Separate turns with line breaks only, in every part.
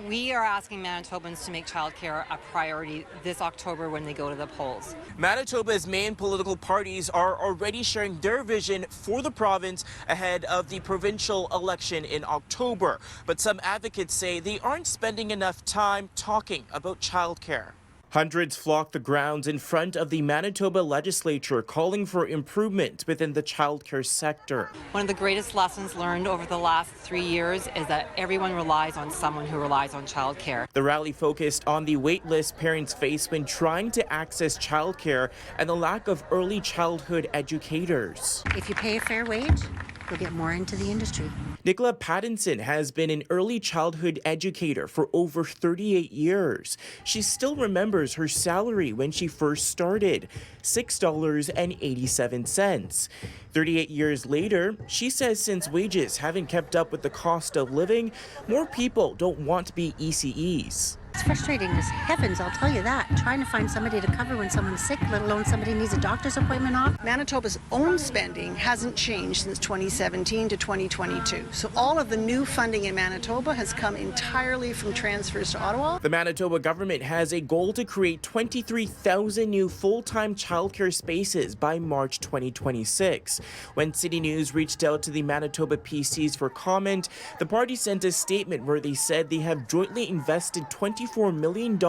We are asking Manitobans to make childcare a priority this October when they go to the polls.
Manitoba's main political parties are already sharing their vision for the province ahead of the provincial election in October. But some advocates say they aren't spending enough time talking about childcare. Hundreds flocked the grounds in front of the Manitoba legislature calling for improvement within the childcare sector.
One of the greatest lessons learned over the last 3 years is that everyone relies on someone who relies on childcare.
The rally focused on the wait list parents face when trying to access childcare and the lack of early childhood educators.
If you pay a fair wage, you'll get more into the industry.
Nicola Pattinson has been an early childhood educator for over 38 years. She still remembers her salary when she first started, $6.87. 38 years later, she says since wages haven't kept up with the cost of living, more people don't want to be ECEs.
It's frustrating as heavens, I'll tell you that. Trying to find somebody to cover when someone's sick, let alone somebody needs a doctor's appointment off.
Manitoba's own spending hasn't changed since 2017 to 2022. So all of the new funding in Manitoba has come entirely from transfers to Ottawa.
The Manitoba government has a goal to create 23,000 new full-time childcare spaces by March 2026. When City News reached out to the Manitoba PCs for comment, the party sent a statement where they said they have jointly invested $24 million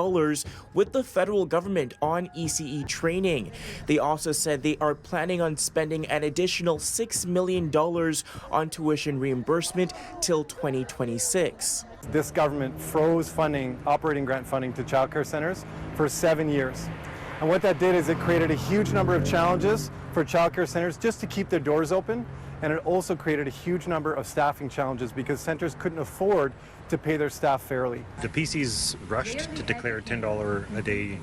with the federal government on ECE training. They also said they are planning on spending an additional $6 million on tuition reimbursement till 2026.
This government froze funding, operating grant funding to childcare centres for 7 years. And what that did is it created a huge number of challenges for childcare centres just to keep their doors open. And it also created a huge number of staffing challenges because centres couldn't afford to pay their staff fairly.
The PCs rushed to declare $10 a day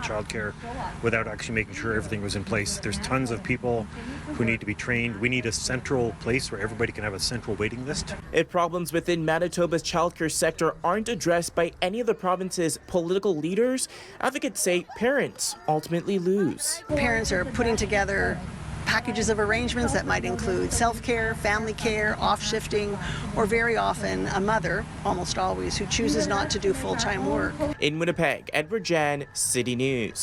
childcare without actually making sure everything was in place. There's tons of people who need to be trained. We need a central place where everybody can have a central waiting list.
If problems within Manitoba's childcare sector aren't addressed by any of the province's political leaders, advocates say parents ultimately lose.
Parents are putting together packages of arrangements that might include self-care, family care, off-shifting, or very often a mother, almost always, who chooses not to do full-time work.
In Winnipeg, Djan, City News.